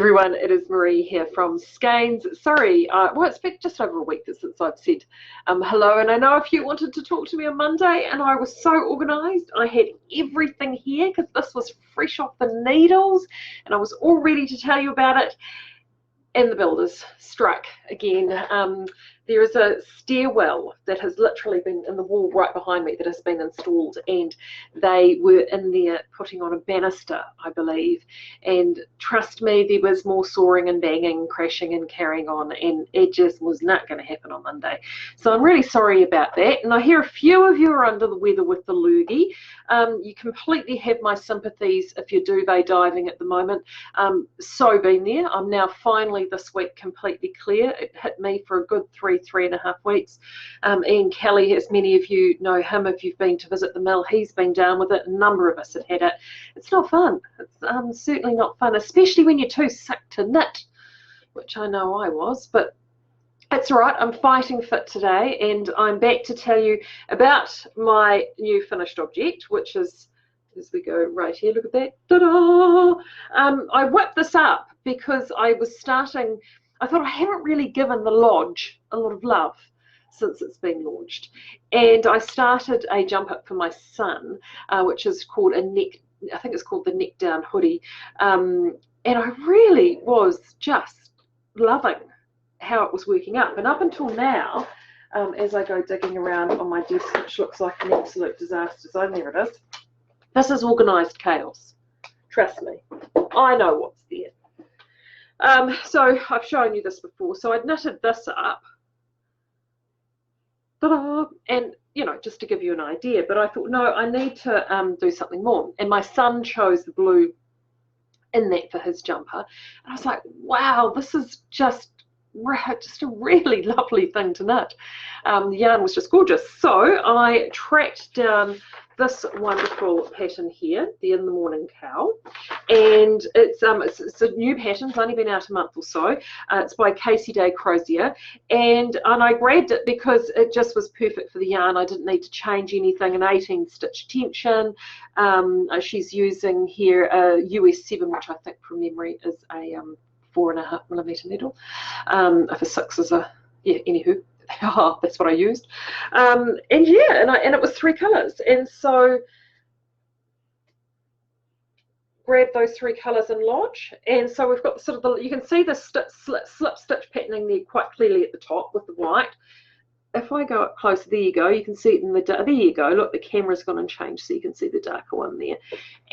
Everyone, it is Marie here from Skeins. Sorry, well, it's been just over a week since I've said hello, and I know if you wanted to talk to me on Monday, and I was so organised. I had everything here because this was fresh off the needles, and I was all ready to tell you about it. And the builders struck again. There is a stairwell that has literally been in the wall right behind me that has been installed, and they were in there putting on a banister, I believe. And trust me, there was more sawing and banging, crashing and carrying on, and it just was not going to happen on Monday. So I'm really sorry about that. And I hear a few of you are under the weather with the lurgy. You completely have my sympathies if you're duvet diving at the moment. So been there. I'm now finally this week completely clear. It hit me for a good three and a half weeks. Ian Kelly, as many of you know him if you've been to visit the mill, he's been down with it. A number of us have had it. It's not fun. It's certainly not fun, especially when you're too sick to knit, which I know I was, but it's all right. I'm fighting fit today, and I'm back to tell you about my new finished object, which is, as we go right here, look at that. Ta-da! I whipped this up because I was starting, I thought I haven't really given the lodge a lot of love since it's been launched. And I started a jump up for my son, which is called a neck, I think it's called the neck down hoodie. And I really was just loving how it was working up. And up until now, as I go digging around on my desk, which looks like an absolute disaster zone, there it is. This is organised chaos. Trust me, I know what's there. So I've shown you this before. So I'd knitted this up, and you know, just to give you an idea. But I thought, no, I need to do something more. And my son chose the blue in that for his jumper, and I was like, wow, this is just a really lovely thing to knit. The yarn was just gorgeous. So I tracked down this wonderful pattern here, the In the Morning Cowl, and it's a new pattern. It's only been out a month or so. It's by Casey Day Crozier, and I grabbed it because it just was perfect for the yarn. I didn't need to change anything. An 18 stitch tension. She's using here a US 7, which I think from memory is a 4.5mm needle. If a 6 is a, yeah, anywho. That's what I used, and yeah, and it was 3 colours, and so grab those 3 colours and lodge, and so we've got sort of the, you can see the slip stitch patterning there quite clearly at the top with the white. If I go up closer, there you go, you can see it in the, there you go, look, the camera's gone and changed so you can see the darker one there,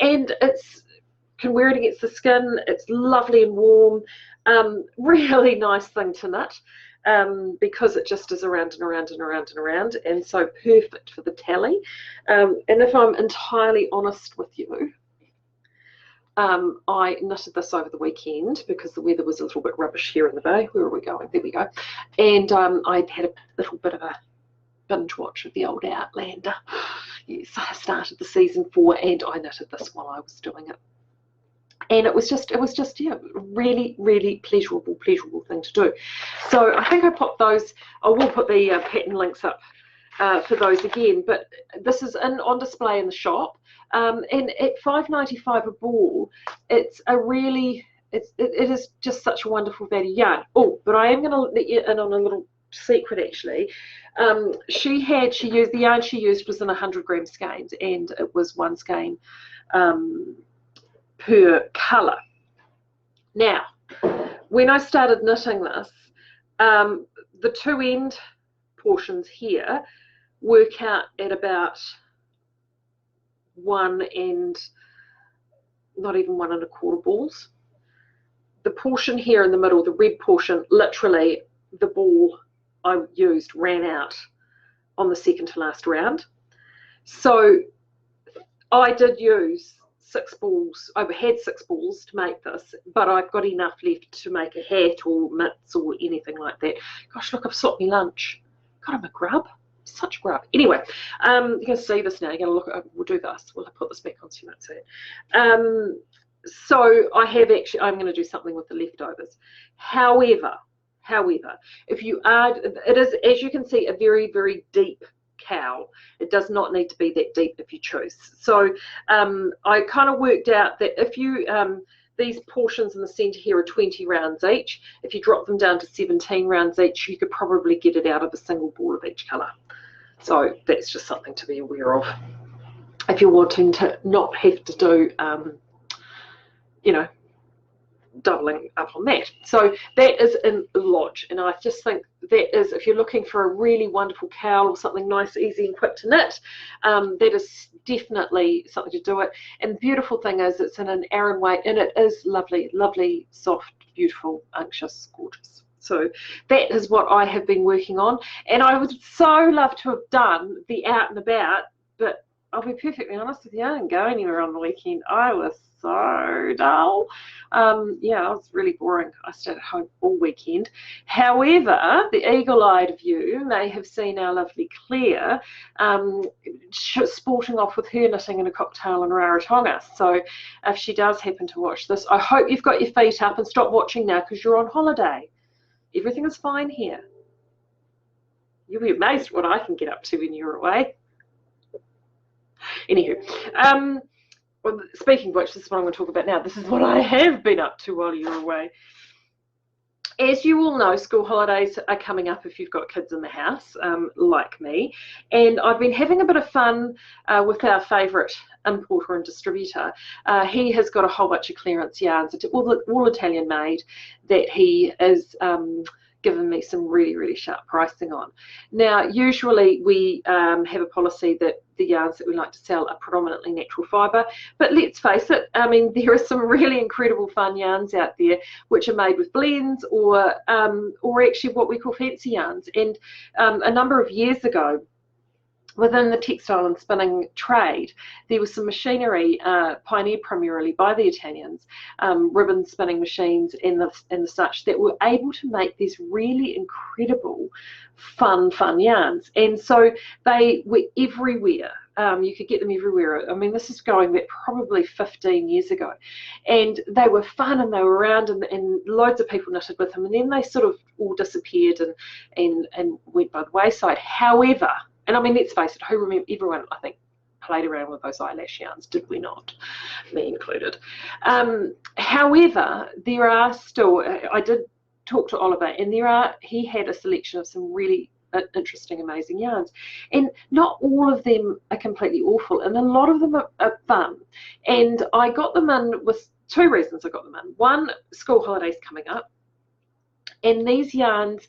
and it's, can wear it against the skin, it's lovely and warm, really nice thing to knit. Because it just is around and around and around and around, and so perfect for the tally. And if I'm entirely honest with you, I knitted this over the weekend because the weather was a little bit rubbish here in the bay. Where are we going? There we go. And I'd had a little bit of a binge watch of the old Outlander. Yes, I started the season 4, and I knitted this while I was doing it. And it was just yeah, really pleasurable thing to do. So I think I popped those, I will put the pattern links up for those again, but this is on display in the shop, and at $5.95 a ball, it's a really, it is just such a wonderful value yarn. Oh, but I am going to let you in on a little secret actually. She used, the yarn she used was in 100 gram skeins, and it was 1 skein per colour. Now, when I started knitting this, the 2 end portions here work out at about 1 and not even 1 1/4 balls. The portion here in the middle, the red portion, literally the ball I used ran out on the second to last round. So I did use 6 balls. I had 6 balls to make this, but I've got enough left to make a hat or mitts or anything like that. Gosh, look, I've swapped my lunch. God, I'm a grub. Such grub. Anyway, you're going to see this now. You're going to look at, we'll do this. We'll put this back on so you might see it. So I have actually, I'm going to do something with the leftovers. However, if you are, it is, as you can see, a very deep cowl. It does not need to be that deep if you choose. So I kind of worked out that if you these portions in the centre here are 20 rounds each. If you drop them down to 17 rounds each, you could probably get it out of a single ball of each colour. So that's just something to be aware of if you're wanting to not have to do, you know, doubling up on that. So that is in Lodge, and I just think that is, if you're looking for a really wonderful cowl or something nice, easy and quick to knit, that is definitely something to do it. And the beautiful thing is it's in an Aran weight, and it is lovely, lovely, soft, beautiful, unctuous, gorgeous. So that is what I have been working on, and I would so love to have done the out and about, but I'll be perfectly honest with you, I didn't go anywhere on the weekend. I was so dull. Yeah, it was really boring. I stayed at home all weekend. However, the eagle-eyed view may have seen our lovely Claire sporting off with her knitting in a cocktail in Rarotonga. So if she does happen to watch this, I hope you've got your feet up and stop watching now because you're on holiday. Everything is fine here. You'll be amazed what I can get up to when you're away. Anywho, well, speaking of which, this is what I'm going to talk about now. This is what I have been up to while you were away. As you all know, school holidays are coming up if you've got kids in the house, like me. And I've been having a bit of fun with our favourite importer and distributor. He has got a whole bunch of clearance yarns, all Italian made, that he is given me some really, really sharp pricing on. Now, usually we have a policy that the yarns that we like to sell are predominantly natural fibre, but let's face it, I mean, there are some really incredible fun yarns out there which are made with blends or actually what we call fancy yarns. And a number of years ago, within the textile and spinning trade, there was some machinery pioneered primarily by the Italians, ribbon spinning machines and the such, that were able to make these really incredible fun yarns. And so they were everywhere. You could get them everywhere. I mean, this is going back probably 15 years ago. And they were fun and they were around and loads of people knitted with them. And then they sort of all disappeared and went by the wayside. However, and I mean, let's face it, everyone, I think, played around with those eyelash yarns, did we not? Me included. However, there are still, I did talk to Oliver, and he had a selection of some really interesting, amazing yarns. And not all of them are completely awful, and a lot of them are fun. And I got them in with two reasons I got them in. One, school holidays coming up. And these yarns,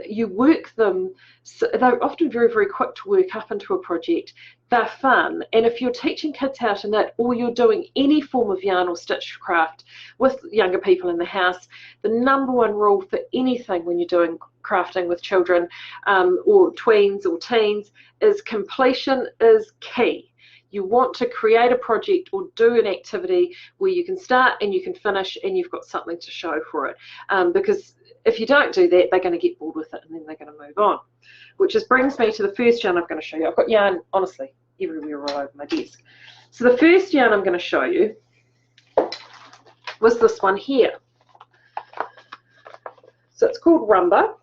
you work them, so they're often very, very quick to work up into a project. They're fun. And if you're teaching kids how to knit, or you're doing any form of yarn or stitch craft with younger people in the house, the number one rule for anything when you're doing crafting with children or tweens or teens is completion is key. You want to create a project or do an activity where you can start and you can finish and you've got something to show for it. Because if you don't do that, they're going to get bored with it and then they're going to move on. Which just brings me to the first yarn I'm going to show you. I've got yarn, honestly, everywhere all over my desk. So the first yarn I'm going to show you was this one here. So it's called Rumba.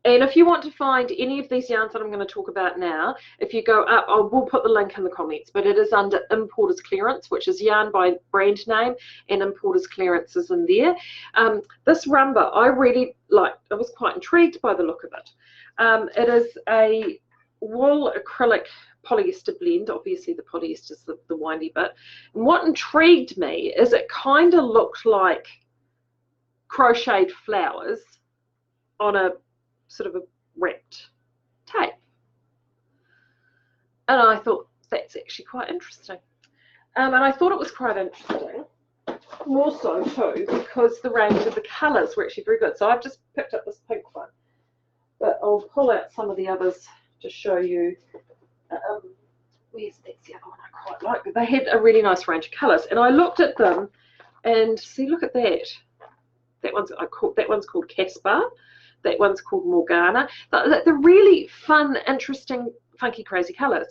And if you want to find any of these yarns that I'm going to talk about now, if you go up, I will put the link in the comments, but it is under Importer's Clearance, which is yarn by brand name, and Importer's Clearance is in there. This Rumba, I really liked. I was quite intrigued by the look of it. It is a wool acrylic polyester blend. Obviously the polyester is the windy bit. And what intrigued me is it kind of looked like crocheted flowers on a sort of a wrapped tape. And I thought that's actually quite interesting. And I thought it was quite interesting, more so too, because the range of the colours were actually very good. So I've just picked up this pink one, but I'll pull out some of the others to show you. That's the other one I quite like. But they had a really nice range of colours, and I looked at them and see, look at that. That one's called Caspar. That one's called Morgana. They're really fun, interesting, funky, crazy colours.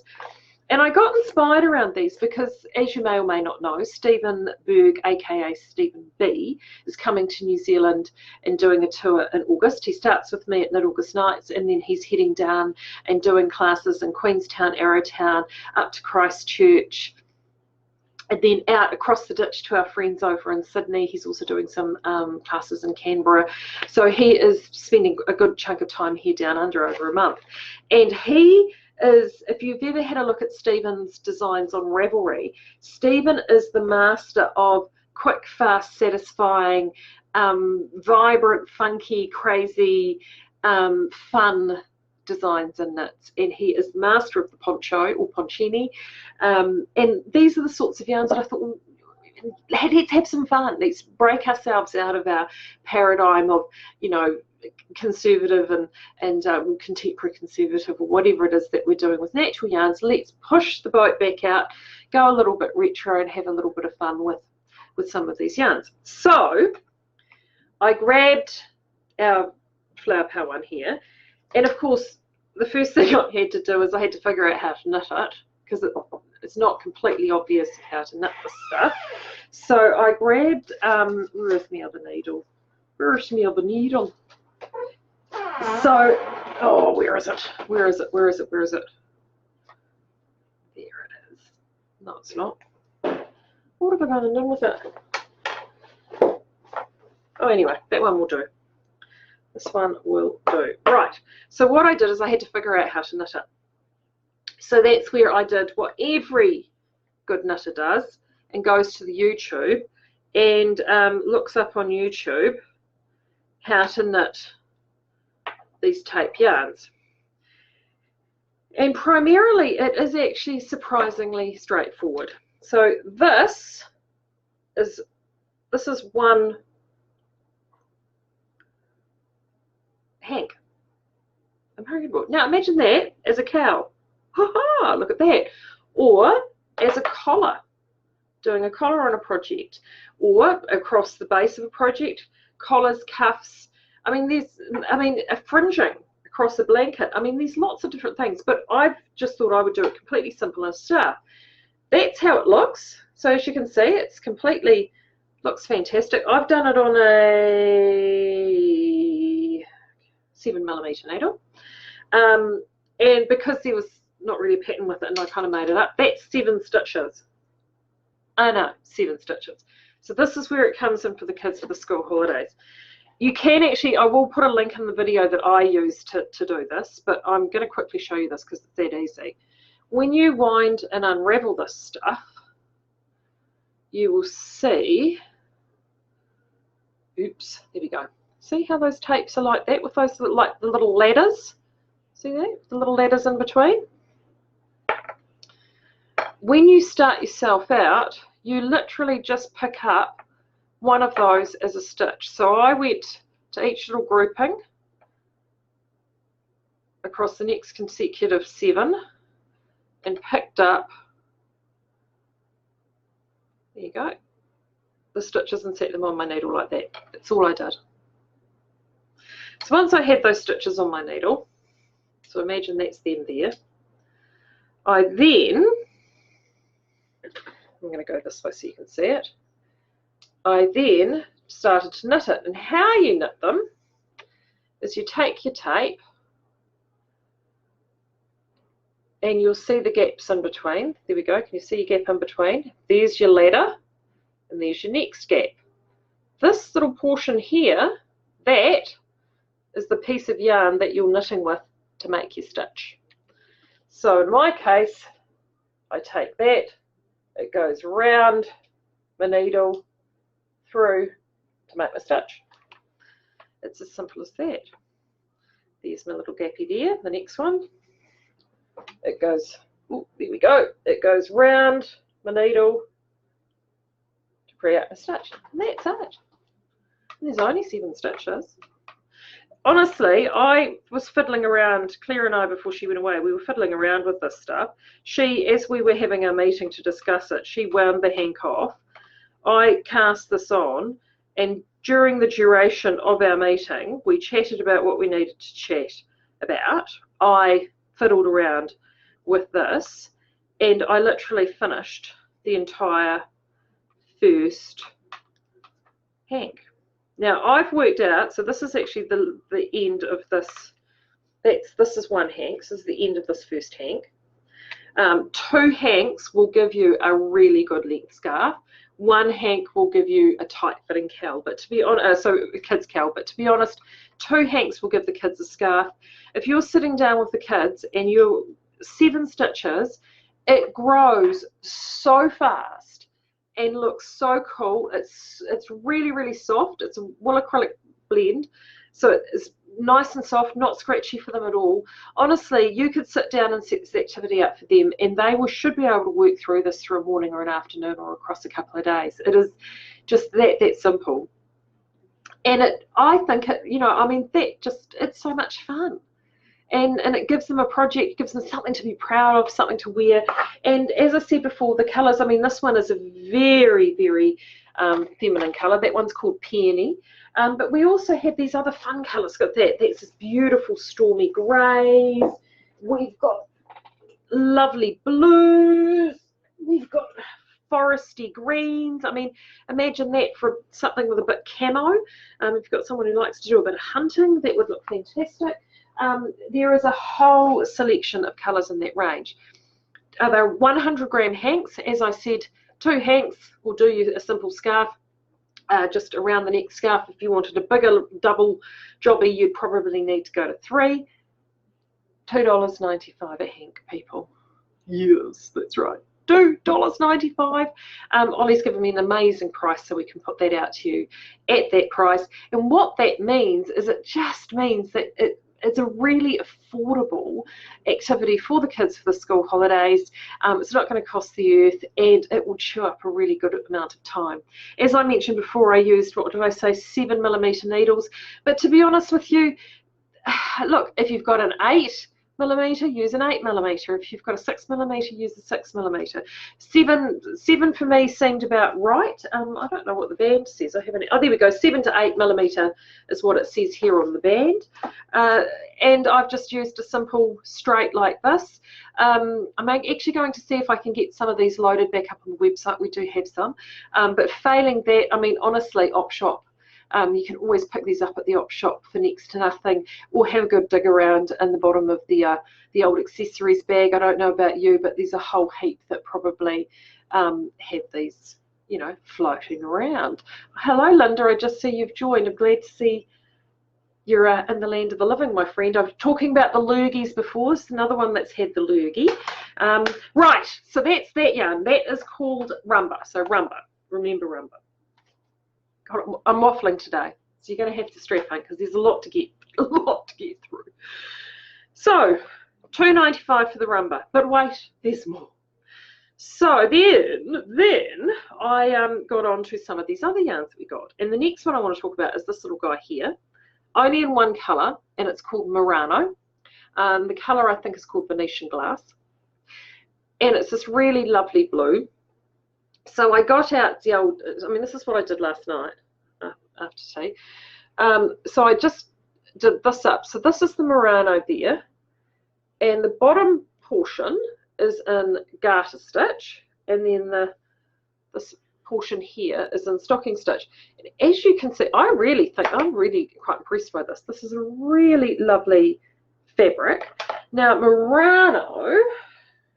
And I got inspired around these because, as you may or may not know, Stephen Berg, aka Stephen B, is coming to New Zealand and doing a tour in August. He starts with me at Knit August Nights, and then he's heading down and doing classes in Queenstown, Arrowtown, up to Christchurch, and then out across the ditch to our friends over in Sydney. He's also doing some classes in Canberra. So he is spending a good chunk of time here down under, over a month. And he is, if you've ever had a look at Stephen's designs on Ravelry, Stephen is the master of quick, fast, satisfying, vibrant, funky, crazy, fun designs and knits, and he is the master of the poncho or ponchini, and these are the sorts of yarns that I thought, well, let's have some fun, let's break ourselves out of our paradigm of, you know, conservative and contemporary conservative, or whatever it is that we're doing with natural yarns. Let's push the boat back out, go a little bit retro, and have a little bit of fun with some of these yarns. So I grabbed our flower power one here, and of course the first thing I had to do is I had to figure out how to knit it, because it's not completely obvious how to knit this stuff. So I grabbed, where's my other needle? Where's my other needle? So, oh, where is it? Where is it? Where is it? Where is it? There it is. No, it's not. What have I done and done with it? Oh, anyway, that one will do. This one will do. Right, so what I did is I had to figure out how to knit it. So that's where I did what every good knitter does, and goes to the YouTube and looks up on YouTube how to knit these tape yarns. And primarily it is actually surprisingly straightforward. So this is one hank. I'm hurrying book. Now imagine that as a cowl. Ha ha, look at that. Or as a collar, doing a collar on a project, or across the base of a project, collars, cuffs. I mean, a fringing across a blanket. I mean, there's lots of different things, but I've just thought I would do it completely simple and stuff. That's how it looks. So as you can see, it's completely, looks fantastic. I've done it on a 7mm needle, and because there was not really a pattern with it and I kind of made it up, that's 7 stitches. I know, 7 stitches. So this is where it comes in for the kids for the school holidays. You can actually, I will put a link in the video that I use to do this, but I'm going to quickly show you this because it's that easy. When you wind and unravel this stuff, you will see, oops, there we go. See how those tapes are like that with those, like the little ladders? See that? The little ladders in between? When you start yourself out, you literally just pick up one of those as a stitch. So I went to each little grouping across the next consecutive 7 and picked up, there you go, the stitches and set them on my needle like that. That's all I did. So once I had those stitches on my needle, so imagine that's them there, I then, I'm going to go this way so you can see it, I then started to knit it. And how you knit them is you take your tape and you'll see the gaps in between. There we go. Can you see your gap in between? There's your ladder and there's your next gap. This little portion here, that is the piece of yarn that you're knitting with to make your stitch. So in my case, I take that, it goes round my needle through to make my stitch. It's as simple as that. There's my little gappy there. The next one, it goes, ooh, there we go, it goes round my needle to create a stitch, and that's it. And there's only 7 stitches. Honestly, I was fiddling around, Claire and I, before she went away, we were fiddling around with this stuff. She, as we were having our meeting to discuss it, she wound the hank off. I cast this on, and during the duration of our meeting, we chatted about what we needed to chat about. I fiddled around with this, and I literally finished the entire first hank. Now I've worked out, so this is actually the end of this. This is one hank. So this is the end of this first hank. 2 hanks will give you a really good length scarf. 1 hank will give you a tight fitting cowl, but to be honest, so a kid's cowl, but to be honest, 2 hanks will give the kids a scarf. If you're sitting down with the kids and you're 7 stitches, it grows so fast and looks so cool. It's really, really soft. It's a wool acrylic blend, so it's nice and soft, not scratchy for them at all. Honestly, you could sit down and set this activity up for them, and they should be able to work through this through a morning or an afternoon or across a couple of days. It is just that simple. And I think it's so much fun. And it gives them a project, gives them something to be proud of, something to wear. And as I said before, the colours, I mean, this one is a very, very feminine colour. That one's called Peony. But we also have these other fun colours. Got that's this beautiful stormy greys. We've got lovely blues. We've got foresty greens. I mean, imagine that for something with a bit camo. If you've got someone who likes to do a bit of hunting, that would look fantastic. There is a whole selection of colours in that range. They're 100-gram hanks. As I said, 2 hanks will do you a simple scarf. Just around the neck scarf. If you wanted a bigger double jobby, you'd probably need to go to 3. $2.95 a hank, people. Yes, that's right. $2.95. Ollie's given me an amazing price, so we can put that out to you at that price. And what that means is it just means that it's a really affordable activity for the kids for the school holidays. It's not going to cost the earth, and it will chew up a really good amount of time. As I mentioned before, I used, what did I say, 7mm needles. But to be honest with you, look, if you've got an 8mm, use an 8mm. If you've got a 6mm, use a 6mm. 7 for me seemed about right. I don't know what the band says. I haven't. Oh, there we go. 7 to 8mm is what it says here on the band. And I've just used a simple straight like this. I'm actually going to see if I can get some of these loaded back up on the website. We do have some. But failing that, I mean, honestly, op shop. You can always pick these up at the op shop for next to nothing, or have a good dig around in the bottom of the old accessories bag. I don't know about you, but there's a whole heap that probably have these, you know, floating around. Hello, Linda. I just see you've joined. I'm glad to see you're in the land of the living, my friend. I was talking about the lurgies before. It's another one that's had the lurgy. Right, so that's that yarn. That is called rumba. So rumba. Remember rumba. God, I'm waffling today, so you're going to have to strap in because there's a lot to get through. So $2.95 for the rumba, but wait, there's more. So then I got on to some of these other yarns that we got, and the next one I want to talk about is this little guy here, only in one colour, and it's called Murano. The colour I think is called Venetian Glass, and it's this really lovely blue. So I got out the old, I mean, this is what I did last night after tea. So I just did this up. So this is the Murano there. And the bottom portion is in garter stitch. And then this portion here is in stocking stitch. And as you can see, I'm really quite impressed by this. This is a really lovely fabric. Now, Murano,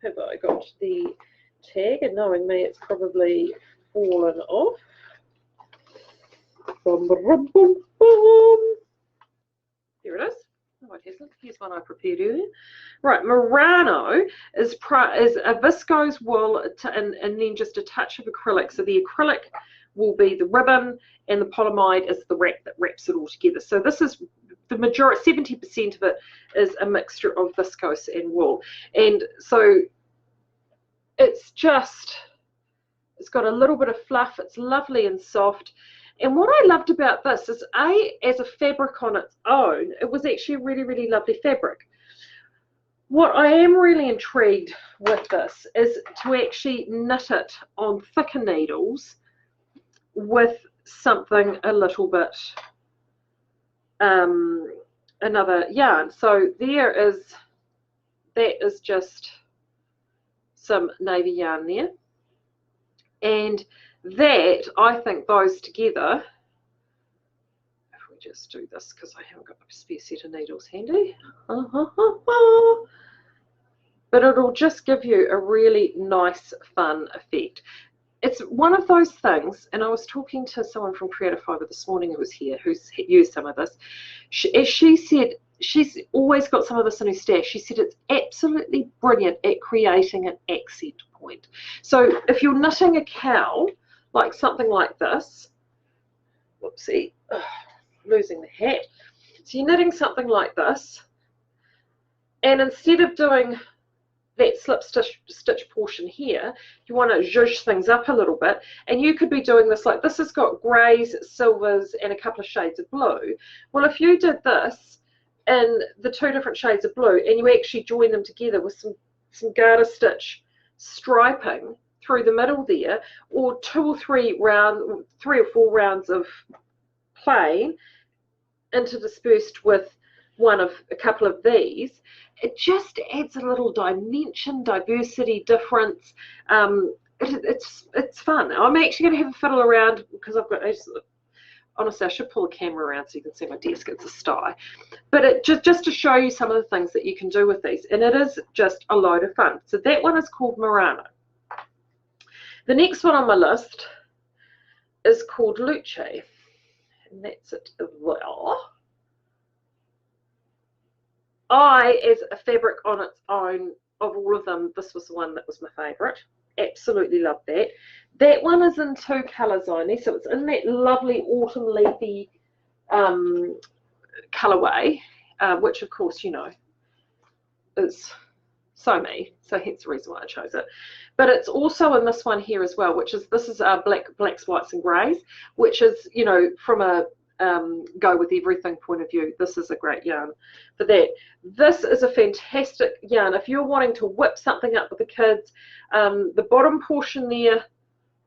have I got the tag, and knowing me, it's probably fallen off. There it is. No, it hasn't. Here's one I prepared earlier. Right, Murano is a viscose wool and then just a touch of acrylic. So the acrylic will be the ribbon, and the polyamide is the wrap that wraps it all together. So this is the majority, 70% of it is a mixture of viscose and wool, and so it's got a little bit of fluff. It's lovely and soft. And what I loved about this is, as a fabric on its own, it was actually a really, really lovely fabric. What I am really intrigued with this is to actually knit it on thicker needles with something a little bit, another yarn. So that is just some navy yarn there, and that, I think, those together, if we just do this, because I haven't got a spare set of needles handy, but it'll just give you a really nice, fun effect. It's one of those things, and I was talking to someone from Creative Fibre this morning who was here, who's used some of this. She said she's always got some of this in her stash. She said it's absolutely brilliant at creating an accent point. So if you're knitting a cowl, like something like this, whoopsie, losing the hat. So you're knitting something like this, and instead of doing that slip stitch portion here, you want to zhuzh things up a little bit, and you could be doing this like this has got greys, silvers, and a couple of shades of blue. Well, if you did this in the 2 different shades of blue, and you actually join them together with some garter stitch striping through the middle there, or 3 or 4 rounds of plain interdispersed with a couple of these, it just adds a little dimension, diversity, difference. It's fun. I'm actually going to have a fiddle around because honestly, I should pull the camera around so you can see my desk. It's a sty. But it just to show you some of the things that you can do with these, and it is just a load of fun. So that one is called Murano. The next one on my list is called Luce, and that's it as well. As a fabric on its own, of all of them, this was the one that was my favourite. Absolutely love that. That one is in 2 colours only, so it's in that lovely autumn leafy colourway, which of course, you know, is so me, so hence the reason why I chose it. But it's also in this one here as well, which is, this is blacks, whites and greys, which is, you know, from a go with everything point of view, this is a great yarn for that. This is a fantastic yarn if you're wanting to whip something up with the kids. The bottom portion there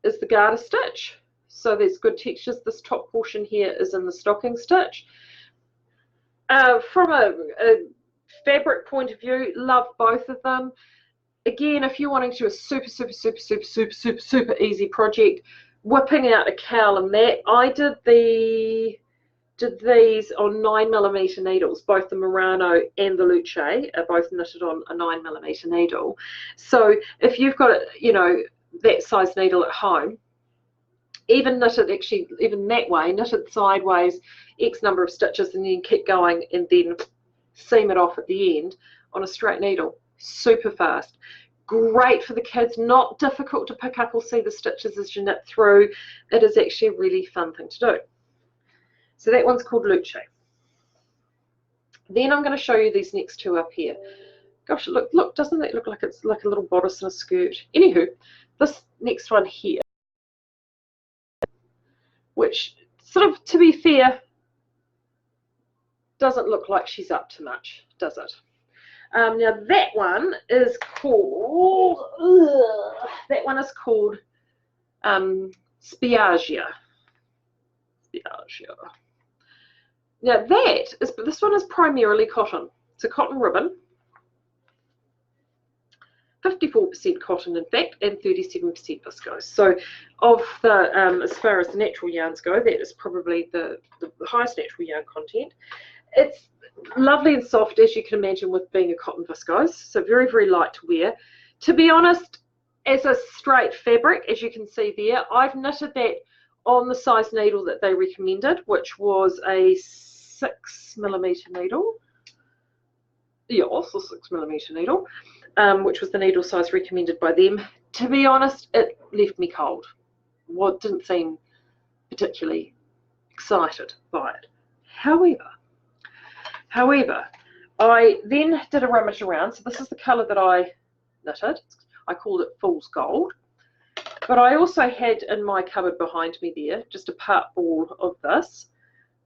is the garter stitch, so there's good textures. This top portion here is in the stocking stitch. From a fabric point of view, love both of them. Again, if you're wanting to do a super easy project, whipping out a cowl and that, I did these on 9mm needles. Both the Murano and the Luce are both knitted on a 9mm needle. So if you've got, you know, that size needle at home, even knit it actually even that way, knit it sideways X number of stitches, and then keep going, and then seam it off at the end on a straight needle. Super fast. Great for the kids, not difficult to pick up or see the stitches as you knit through. It is actually a really fun thing to do. So that one's called Luce. Then I'm going to show you these next 2 up here. Gosh, look, doesn't that look like it's like a little bodice and a skirt? Anywho, this next one here, which sort of, to be fair, doesn't look like she's up to much, does it? Now that one is called Spiaggia. Now this one is primarily cotton. It's a cotton ribbon, 54% cotton in fact, and 37% viscose. So of the as far as the natural yarns go, that is probably the highest natural yarn content. It's lovely and soft, as you can imagine, with being a cotton viscose, so very, very light to wear. To be honest, as a straight fabric, as you can see there, I've knitted that on the size needle that they recommended, which was a 6mm needle. Yeah, also 6mm needle, which was the needle size recommended by them. To be honest, it left me cold. Well, didn't seem particularly excited by it. However, I then did a rummage around. So this is the colour that I knitted. I called it Fool's Gold. But I also had in my cupboard behind me there just a part ball of this,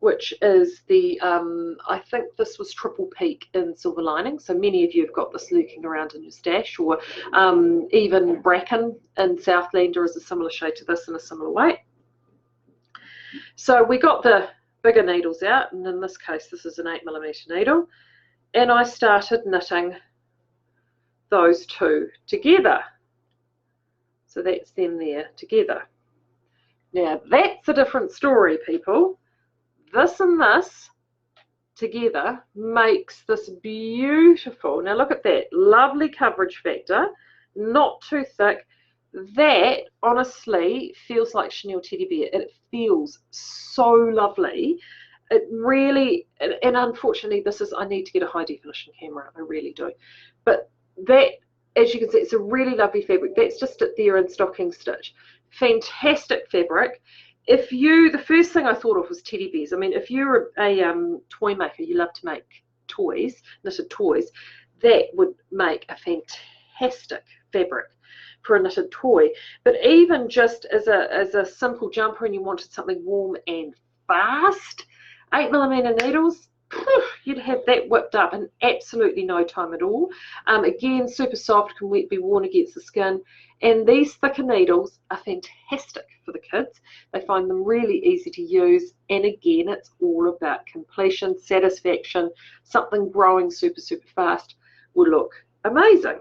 which is the, I think this was Triple Peak in Silver Lining. So many of you have got this lurking around in your stash, or even Bracken in Southlander is a similar shade to this in a similar way. So we got the bigger needles out, and in this case this is an 8mm needle, and I started knitting those 2 together. So that's them there together. Now that's a different story, people. This and this together makes this beautiful. Now look at that, lovely coverage factor, not too thick. That honestly feels like Chanel teddy bear. It feels so lovely. It really, and unfortunately this is, I need to get a high definition camera, I really do. But that, as you can see, it's a really lovely fabric. That's just it there in stocking stitch. Fantastic fabric. If you, the first thing I thought of was teddy bears. I mean, if you're a toy maker, you love to make toys, knitted toys, that would make a fantastic fabric for a knitted toy. But even just as a simple jumper and you wanted something warm and fast, 8mm needles, you'd have that whipped up in absolutely no time at all. Again, super soft, can be worn against the skin. And these thicker needles are fantastic for the kids. They find them really easy to use. And again, it's all about completion, satisfaction. Something growing super, super fast will look amazing.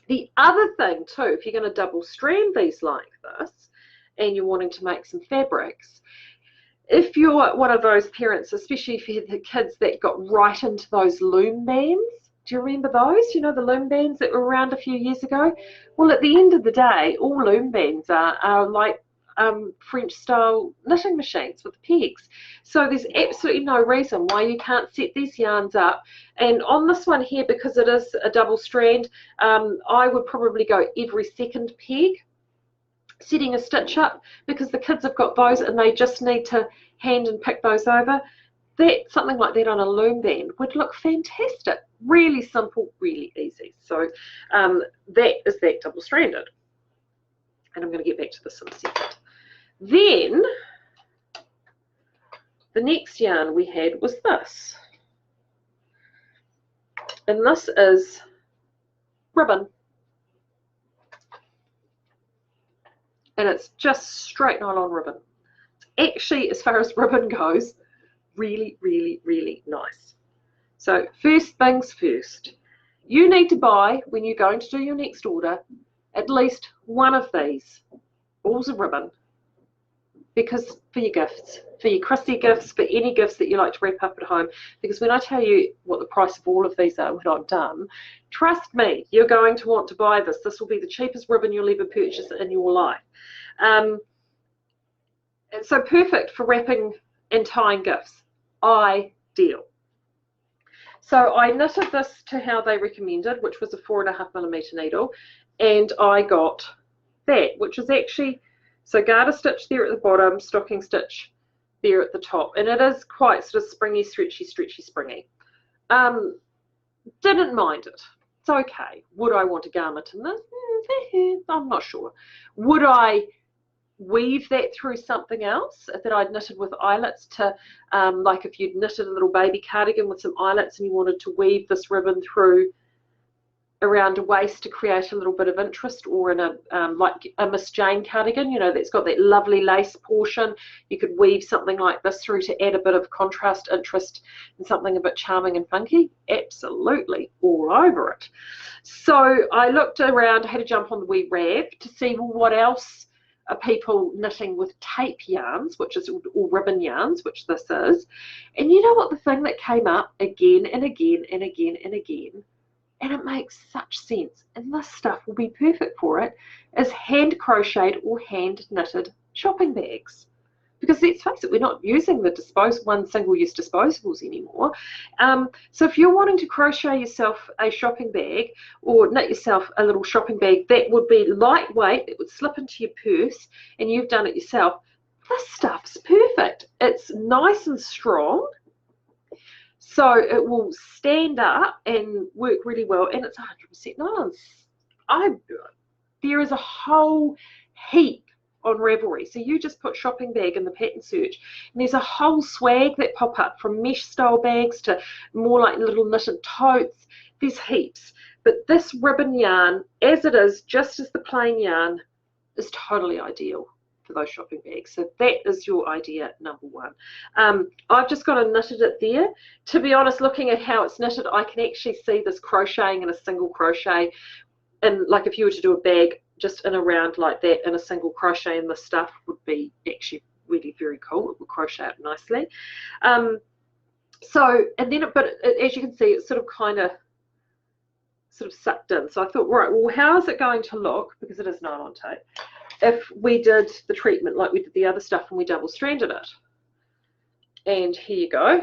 The other thing too, if you're going to double strand these like this, and you're wanting to make some fabrics, if you're one of those parents, especially if you had the kids that got right into those loom bands, do you remember those? You know, the loom bands that were around a few years ago? Well, at the end of the day, all loom bands are like French style knitting machines with pegs. So there's absolutely no reason why you can't set these yarns up. And on this one here, because it is a double strand, I would probably go every second peg, setting a stitch up, because the kids have got those and they just need to hand and pick those over. That, something like that on a loom band would look fantastic. Really simple, really easy. So that is that double stranded. And I'm going to get back to this in a second. Then the next yarn we had was this. And this is ribbon. And it's just straight nylon ribbon. It's actually, as far as ribbon goes, really, really, really nice. So first things first, you need to buy, when you're going to do your next order, at least one of these balls of ribbon, because for your gifts, for your Christy gifts, for any gifts that you like to wrap up at home, because when I tell you what the price of all of these are when I'm done, trust me, you're going to want to buy this. This will be the cheapest ribbon you'll ever purchase in your life. It's so perfect for wrapping and tying gifts. Ideal. So I knitted this to how they recommended, which was a 4.5mm needle, and I got that, which is actually, so garter stitch there at the bottom, stocking stitch there at the top, and it is quite sort of springy, stretchy, springy. Didn't mind it. It's okay. Would I want a garment in this? I'm not sure. Would I weave that through something else that I'd knitted with eyelets to, like if you'd knitted a little baby cardigan with some eyelets and you wanted to weave this ribbon through around a waist to create a little bit of interest, or in a like a Miss Jane cardigan, you know, that's got that lovely lace portion, you could weave something like this through to add a bit of contrast, interest, and something a bit charming and funky. Absolutely all over it. So I looked around, I had to jump on the wee Rav to see, well, what else are people knitting with tape yarns, which is all ribbon yarns, which this is. And you know what, the thing that came up again and again and again and again, and it makes such sense, and this stuff will be perfect for it, is hand crocheted or hand knitted shopping bags. Because let's face it, we're not using the single-use disposables anymore. So if you're wanting to crochet yourself a shopping bag or knit yourself a little shopping bag that would be lightweight, it would slip into your purse, and you've done it yourself, this stuff's perfect. It's nice and strong, so it will stand up and work really well, and it's 100% nylon. There is a whole heap on Ravelry. So you just put shopping bag in the pattern search, and there's a whole swag that pop up, from mesh style bags to more like little knitted totes. There's heaps. But this ribbon yarn, as it is, just as the plain yarn, is totally ideal for those shopping bags. So that is your idea number one. I've just got to knitted it there. To be honest, looking at how it's knitted, I can actually see this crocheting in a single crochet. And like if you were to do a bag just in a round like that in a single crochet, and the stuff would be actually really very cool. It would crochet out nicely. So, and then, as you can see, it's sort of sucked in. So I thought, right, well, how is it going to look, because it is nylon tape, if we did the treatment like we did the other stuff and we double stranded it? And here you go.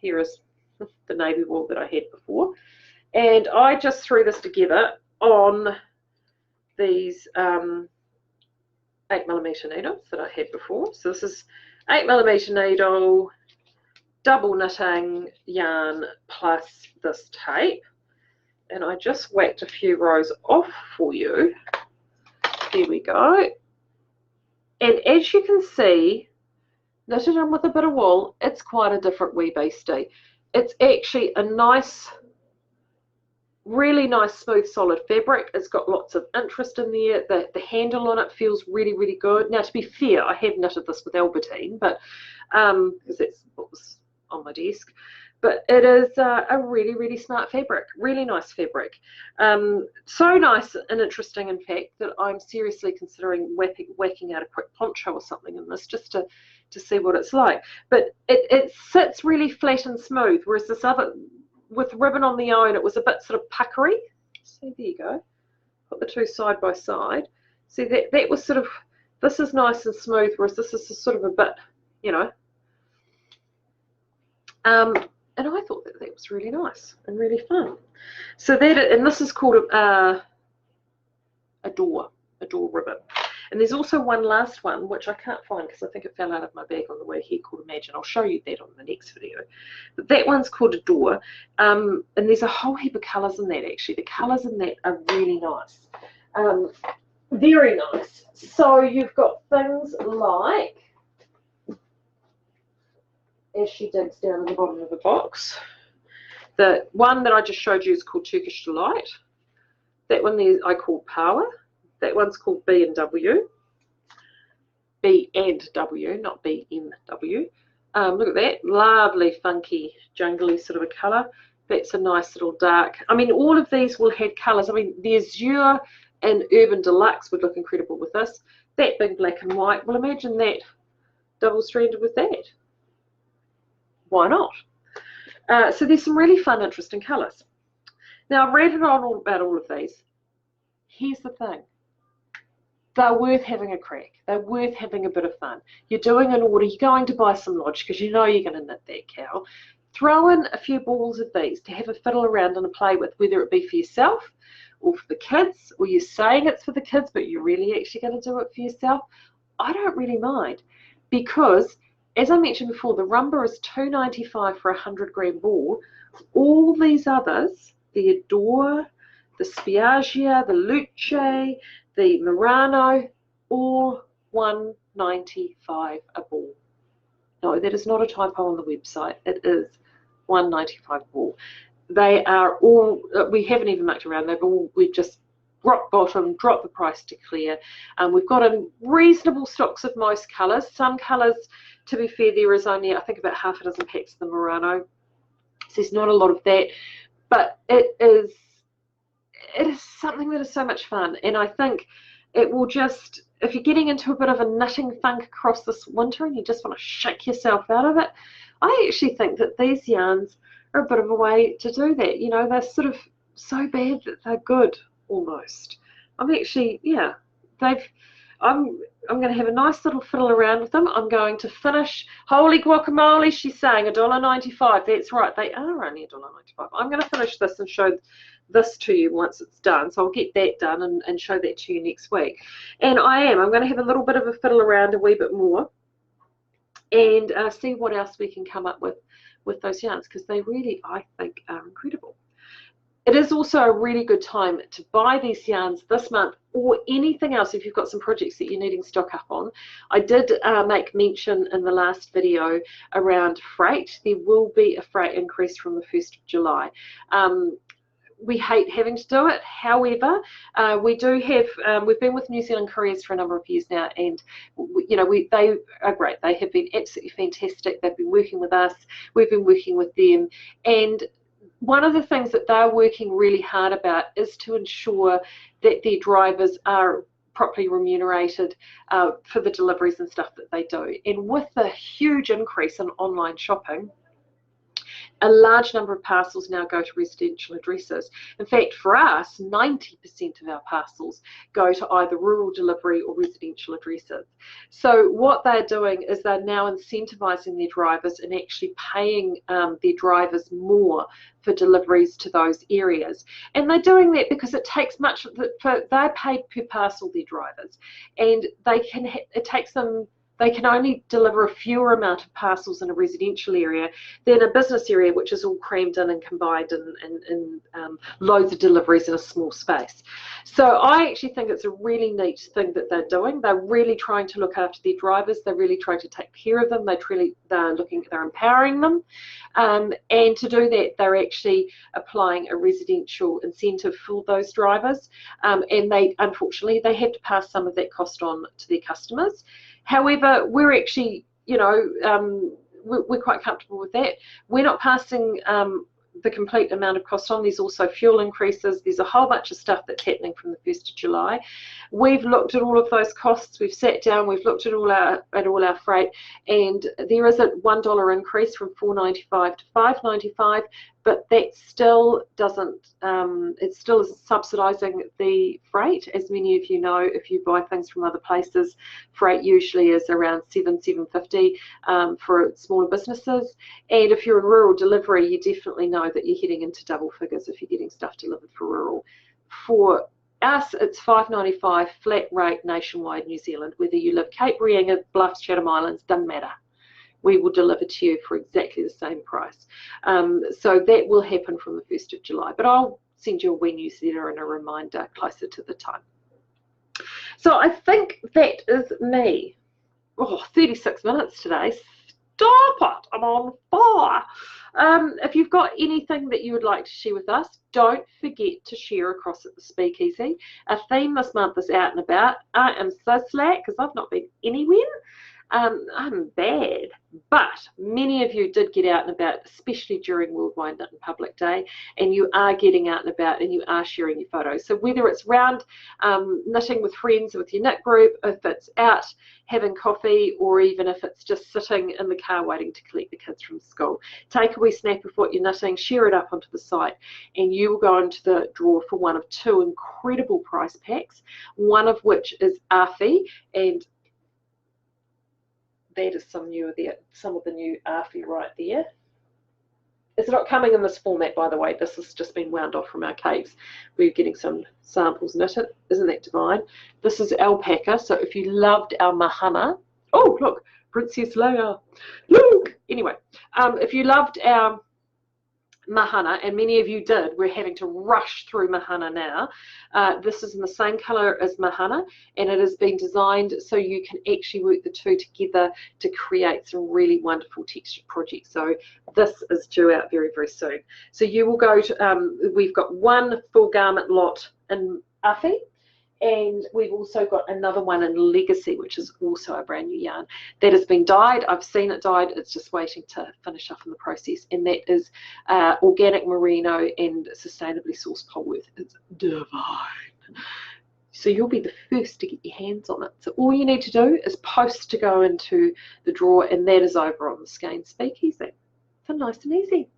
Here is the navy wool that I had before. And I just threw this together on these 8mm needles that I had before. So this is 8mm needle, double knitting yarn plus this tape. And I just whacked a few rows off for you. There we go. And as you can see, knitted in with a bit of wool, it's quite a different wee beastie. It's actually a nice, really nice, smooth, solid fabric. It's got lots of interest in there. The handle on it feels really, really good. Now, to be fair, I have knitted this with Albertine, but because that's what was on my desk. But it is a really, really smart fabric, really nice fabric. So nice and interesting, in fact, that I'm seriously considering whacking out a quick poncho or something in this, just to see what it's like. But it sits really flat and smooth, whereas this other, with ribbon on the own, it was a bit sort of puckery. So there you go. Put the two side by side. See, that was sort of, this is nice and smooth, whereas this is sort of a bit, you know. And I thought that was really nice and really fun. So and this is called a door ribbon. And there's also one last one, which I can't find because I think it fell out of my bag on the way here, called Imagine. I'll show you that on the next video. But that one's called a door. And there's a whole heap of colours in that, actually. The colours in that are really nice. Very nice. So you've got things like, as she digs down at the bottom of the box, the one that I just showed you is called Turkish Delight. That one there I call Power. That one's called B and W. B and W, not BMW. Look at that, lovely, funky, jungly sort of a colour. That's a nice little dark. I mean, all of these will have colours. I mean, the Azure and Urban Deluxe would look incredible with this. That big black and white, well, imagine that double-stranded with that. Why not? So there's some really fun, interesting colours. Now, I've read all about all of these. Here's the thing. They're worth having a crack. They're worth having a bit of fun. You're doing an order. You're going to buy some lodge because you know you're going to knit that cowl. Throw in a few balls of these to have a fiddle around and a play with, whether it be for yourself or for the kids, or you're saying it's for the kids, but you're really actually going to do it for yourself. I don't really mind, because as I mentioned before, the rumba is $2.95 for a 100-gram ball. All these others, the Adore, the Spiaggia, the Luce, the Murano, all $1.95 a ball. No, that is not a typo on the website. It is $1.95 a ball. They are all, we haven't even mucked around. We've just rock bottom, drop the price to clear. We've got a reasonable stocks of most colours. Some colours, to be fair, there is only, I think, about half a dozen packs of the Murano. So there's not a lot of that, but it is something that is so much fun. And I think it will just, if you're getting into a bit of a knitting funk across this winter and you just want to shake yourself out of it, I actually think that these yarns are a bit of a way to do that. You know, they're sort of so bad that they're good, almost. I'm actually, yeah, I'm going to have a nice little fiddle around with them. I'm going to finish, holy guacamole, she's saying $1.95. That's right, they are only $1.95. I'm going to finish this and show this to you once it's done. So I'll get that done and show that to you next week. And I'm going to have a little bit of a fiddle around a wee bit more and see what else we can come up with those yarns, because they really, I think, are incredible. It is also a really good time to buy these yarns this month, or anything else if you've got some projects that you're needing stock up on. I did make mention in the last video around freight. There will be a freight increase from the 1st of July. We hate having to do it. However, we do have, we've been with New Zealand Couriers for a number of years now, and you know, they are great. They have been absolutely fantastic. They've been working with us. We've been working with them, and one of the things that they're working really hard about is to ensure that their drivers are properly remunerated for the deliveries and stuff that they do. And with the huge increase in online shopping, A large number of parcels now go to residential addresses. In fact, for us, 90% of our parcels go to either rural delivery or residential addresses. So what they're doing is they're now incentivising their drivers and actually paying their drivers more for deliveries to those areas. And they're doing that because it takes much, they're paid per parcel, their drivers, and they can only deliver a fewer amount of parcels in a residential area than a business area, which is all crammed in and combined in loads of deliveries in a small space. So I actually think it's a really neat thing that they're doing. They're really trying to look after their drivers. They're really trying to take care of them. They're empowering them. And to do that, they're actually applying a residential incentive for those drivers. And unfortunately, they have to pass some of that cost on to their customers. However, we're actually, we're quite comfortable with that. We're not passing the complete amount of cost on. There's also fuel increases. There's a whole bunch of stuff that's happening from the 1st of July. We've looked at all of those costs. We've sat down. We've looked at all our freight, and there is a $1 increase from $4.95 to $5.95. But that still doesn't, it still is subsidising the freight. As many of you know, if you buy things from other places, freight usually is around $7.50 for smaller businesses. And if you're in rural delivery, you definitely know that you're heading into double figures if you're getting stuff delivered for rural. For us, it's $5.95 flat rate nationwide New Zealand. Whether you live Cape Reinga, Bluffs, Chatham Islands, doesn't matter. We will deliver to you for exactly the same price. So that will happen from the 1st of July. But I'll send you a wee newsletter and a reminder closer to the time. So I think that is me. 36 minutes today. Stop it. I'm on fire. If you've got anything that you would like to share with us, don't forget to share across at the Speakeasy. Our theme this month is out and about. I am so slack because I've not been anywhere. I'm bad, but many of you did get out and about, especially during Worldwide Knit and Public Day, and you are getting out and about and you are sharing your photos. So whether it's round knitting with friends with your knit group, if it's out having coffee, or even if it's just sitting in the car waiting to collect the kids from school, take a wee snap of what you're knitting, share it up onto the site, and you will go into the draw for one of 2 incredible prize packs, one of which is Afi, and that is some of the new Afi right there. It's not coming in this format, by the way. This has just been wound off from our capes. We're getting some samples knitted. Isn't that divine? This is alpaca. So if you loved our mahana, oh look, Princess Leia, look. Anyway, if you loved our mahana, and many of you did, we're having to rush through mahana now. This is in the same color as mahana, and it has been designed so you can actually work the two together to create some really wonderful textured projects. So this is due out very, very soon. So you will go to, we've got one full garment lot in Afi, and we've also got another one in Legacy, which is also a brand new yarn that has been dyed. I've seen it dyed. It's just waiting to finish up in the process, and that is organic merino and sustainably sourced Polworth. It's divine. So you'll be the first to get your hands on it. So all you need to do is post to go into the draw, and that is over on the Skein Speakeasy. So nice and easy.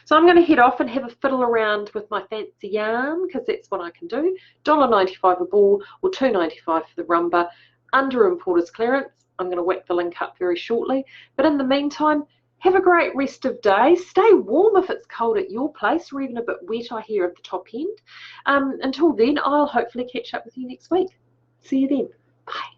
So I'm going to head off and have a fiddle around with my fancy yarn, because that's what I can do. $1.95 a ball or $2.95 for the rumba, under importers clearance. I'm going to whack the link up very shortly. But in the meantime, have a great rest of day. Stay warm if it's cold at your place, or even a bit wet, I hear, at the top end. Until then, I'll hopefully catch up with you next week. See you then. Bye.